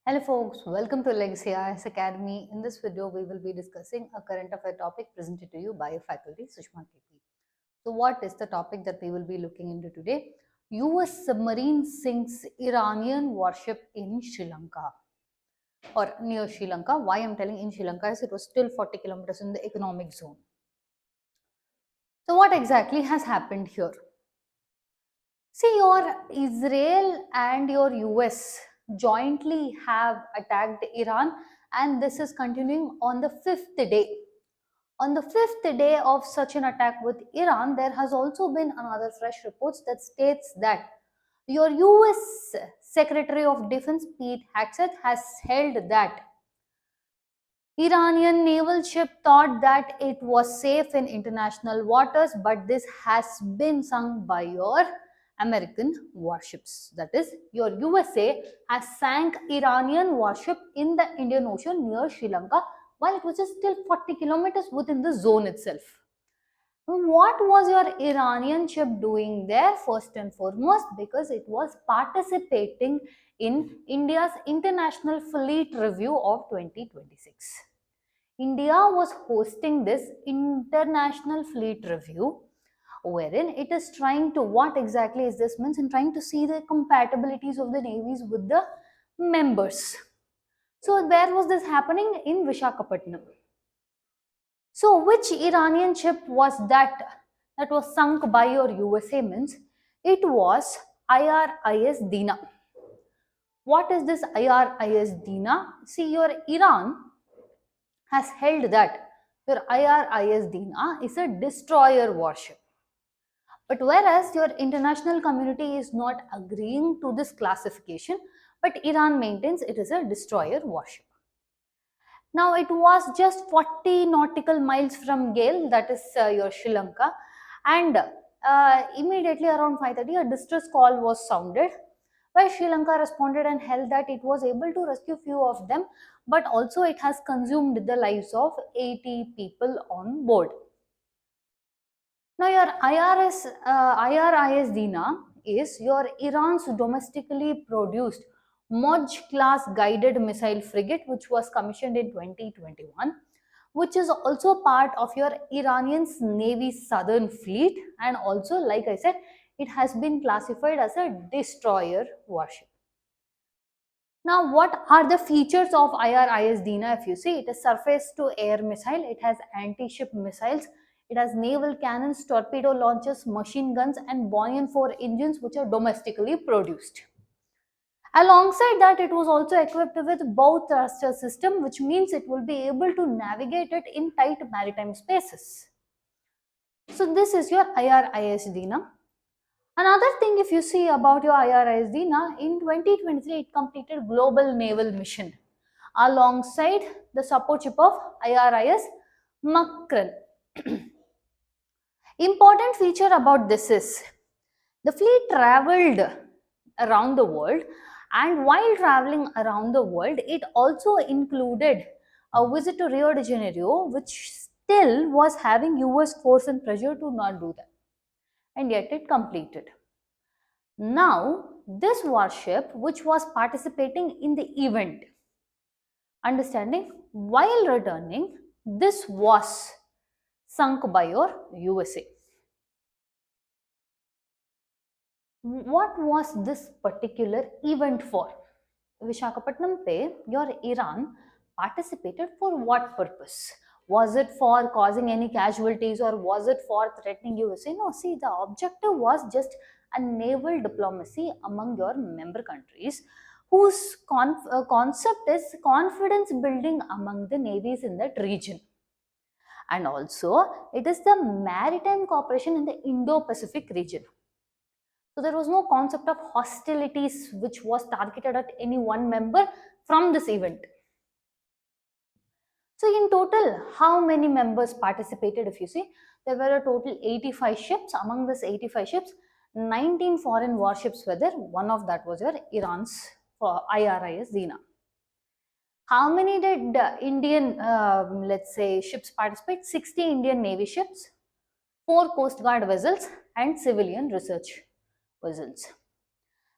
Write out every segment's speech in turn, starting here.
Hello folks, welcome to Legacy IAS Academy. In this video, we will be discussing a current affair topic presented to you by faculty Sushma KP. So what is the topic that we will be looking into today? US submarine sinks Iranian warship in Sri Lanka or near Sri Lanka. Why I'm telling in Sri Lanka is it was still 40 kilometers in the economic zone. So what exactly has happened here? See, your Israel and your US jointly have attacked Iran, and this is continuing on the fifth day. On the fifth day of such an attack with Iran, there has also been another fresh reports that states that your US Secretary of Defense Pete Hegseth has held that Iranian naval ship thought that it was safe in international waters, but this has been sunk by your American warships. That is, your USA has sank Iranian warship in the Indian Ocean near Sri Lanka while it was just still 40 kilometers within the zone itself. What was your Iranian ship doing there? First and foremost, because it was participating in India's International Fleet Review of 2026. India was hosting this International Fleet Review, wherein it is trying to, what exactly is this means, and trying to see the compatibilities of the navies with the members. So where was this happening? In Vishakhapatnam. So which Iranian ship was that was sunk by your USA means? It was IRIS Dena. What is this IRIS Dena? See, your Iran has held that your IRIS Dena is a destroyer warship. But whereas your international community is not agreeing to this classification, but Iran maintains it is a destroyer warship. Now it was just 40 nautical miles from Galle, that is your Sri Lanka, and immediately around 5:30 a distress call was sounded, where Sri Lanka responded and held that it was able to rescue few of them, but also it has consumed the lives of 80 people on board. Now your IRIS Dena is your Iran's domestically produced Moudge-class guided missile frigate, which was commissioned in 2021, which is also part of your Iranian's Navy Southern Fleet, and also, like I said, it has been classified as a destroyer warship. Now, what are the features of IRIS Dena? If you see, it is surface to air missile, it has anti-ship missiles, it has naval cannons, torpedo launchers, machine guns, and buoyant 4 engines which are domestically produced. Alongside that, it was also equipped with bow thruster system, which means it will be able to navigate it in tight maritime spaces. So this is your IRIS Dena. Another thing, if you see about your IRIS Dena, in 2023 it completed global naval mission alongside the support ship of IRIS Makran. Important feature about this is the fleet traveled around the world, and while traveling around the world it also included a visit to Rio de Janeiro, which still was having US force and pressure to not do that, and yet it completed. Now this warship, which was participating in the event, understanding, while returning, this was sunk by your USA. What was this particular event for? Vishakhapatnam pe, your Iran participated for what purpose? Was it for causing any casualties or was it for threatening USA? No, see, the objective was just a naval diplomacy among your member countries, whose concept is confidence building among the navies in that region. And also, it is the maritime cooperation in the Indo-Pacific region. So there was no concept of hostilities which was targeted at any one member from this event. So in total, how many members participated? If you see, there were a total 85 ships. Among this 85 ships, 19 foreign warships were there. One of that was your Iran's IRIS Dena. How many did Indian, let's say, ships participate? 60 Indian Navy ships, 4 Coast Guard vessels, and civilian research vessels.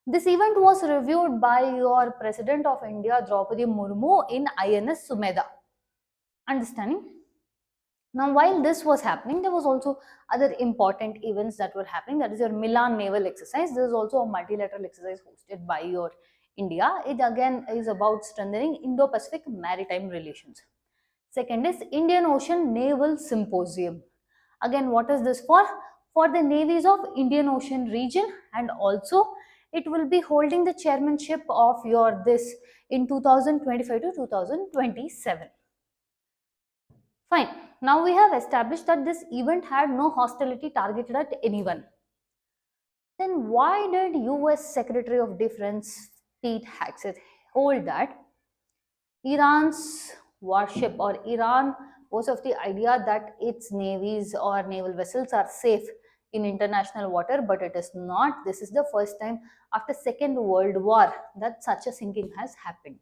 This event was reviewed by your President of India, Draupadi Murmu, in INS Sumedha. Understanding? Now, while this was happening, there was also other important events that were happening. That is your Milan naval exercise. There is also a multilateral exercise hosted by your India. It again is about strengthening Indo-Pacific maritime relations. Second is Indian Ocean Naval Symposium. Again, what is this for? For the navies of Indian Ocean region, and also it will be holding the chairmanship of your this in 2025 to 2027. Fine. Now we have established that this event had no hostility targeted at anyone. Then why did US Secretary of Defense Pete Hegseth hold that Iran's warship or Iran was of the idea that its navies or naval vessels are safe in international water, but it is not. This is the first time after Second World War that such a sinking has happened.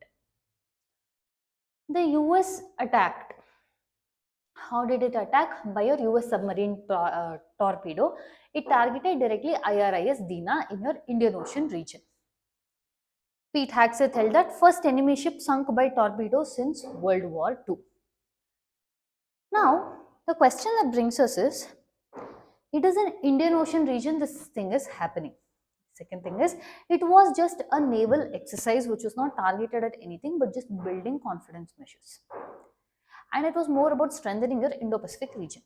The US attacked. How did it attack? By a US submarine torpedo. It targeted directly IRIS Dena in your Indian Ocean region. Pete Hegseth held that first enemy ship sunk by torpedo since World War II. Now, the question that brings us is, it is an Indian Ocean region this thing is happening. Second thing is, it was just a naval exercise which was not targeted at anything but just building confidence measures. And it was more about strengthening your Indo-Pacific region.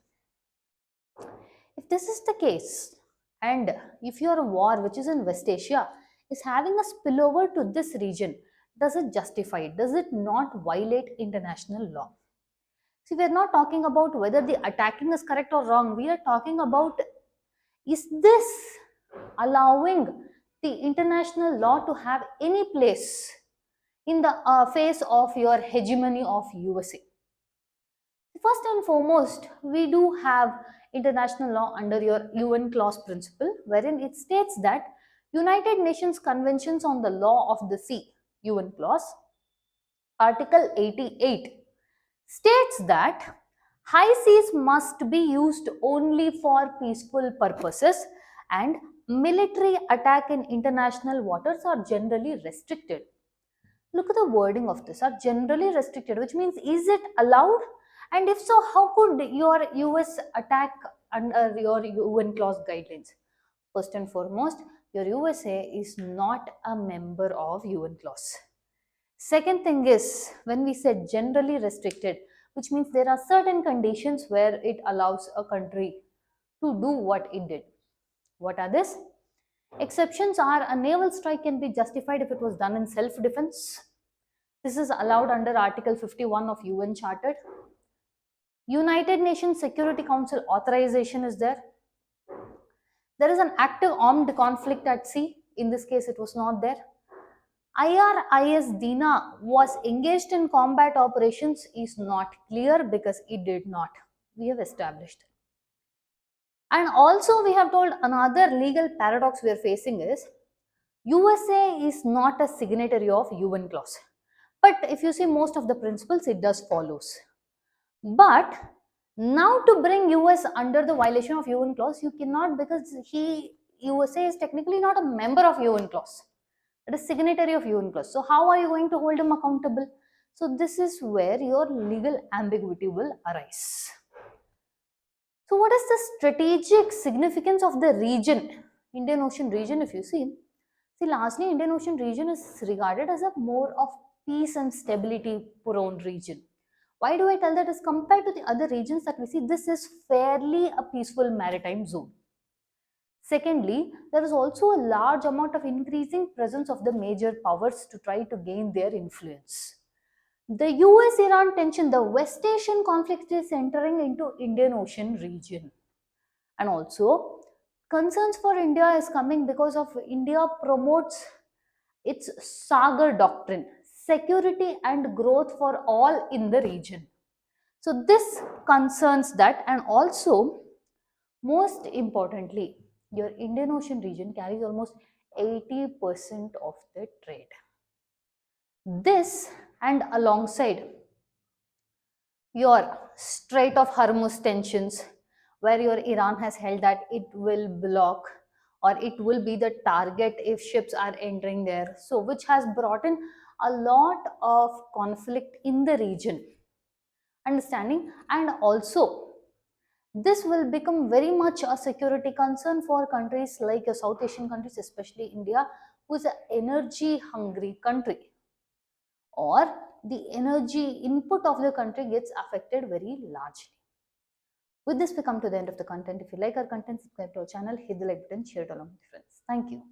If this is the case, and if your war which is in West Asia is having a spillover to this region, does it justify it? Does it not violate international law? See, we are not talking about whether the attacking is correct or wrong. We are talking about, is this allowing the international law to have any place in the face of your hegemony of USA? First and foremost, we do have international law under your UN clause principle, wherein it states that United Nations Conventions on the Law of the Sea, UN clause, Article 88, states that high seas must be used only for peaceful purposes and military attack in international waters are generally restricted. Look at the wording of this, are generally restricted, which means is it allowed? And if so, how could your US attack under your UN clause guidelines? First and foremost, your USA is not a member of UN clause. Second thing is, when we said generally restricted, which means there are certain conditions where it allows a country to do what it did. What are this? Exceptions are a naval strike can be justified if it was done in self-defense. This is allowed under Article 51 of UN Charter. United Nations Security Council authorization is there. There is an active armed conflict at sea. In this case, it was not there. IRIS Dena was engaged in combat operations is not clear because it did not. We have established. And also we have told another legal paradox we are facing is USA is not a signatory of UN clause. But if you see most of the principles, it does follows. But now to bring US under the violation of UN clause, you cannot because USA is technically not a member of UN clause. It is signatory of UN clause. So how are you going to hold him accountable? So this is where your legal ambiguity will arise. So what is the strategic significance of the region, Indian Ocean region? If you see lastly, Indian Ocean region is regarded as a more of peace and stability prone region. Why do I tell that? As compared to the other regions that we see, this is fairly a peaceful maritime zone. Secondly, there is also a large amount of increasing presence of the major powers to try to gain their influence. The US-Iran tension, the West Asian conflict is entering into Indian Ocean region. And also, concerns for India is coming because of India promotes its Sagar doctrine, security and growth for all in the region. So this concerns that, and also most importantly, your Indian Ocean region carries almost 80% of the trade. This and alongside your Strait of Hormuz tensions, where your Iran has held that it will block or it will be the target if ships are entering there. So which has brought in a lot of conflict in the region, understanding. And also this will become very much a security concern for countries like South Asian countries, especially India, who is an energy hungry country, or the energy input of the country gets affected very largely. With this, we come to the end of the content. If you like our content, subscribe to our channel, hit the like button, share it along with friends. Thank you.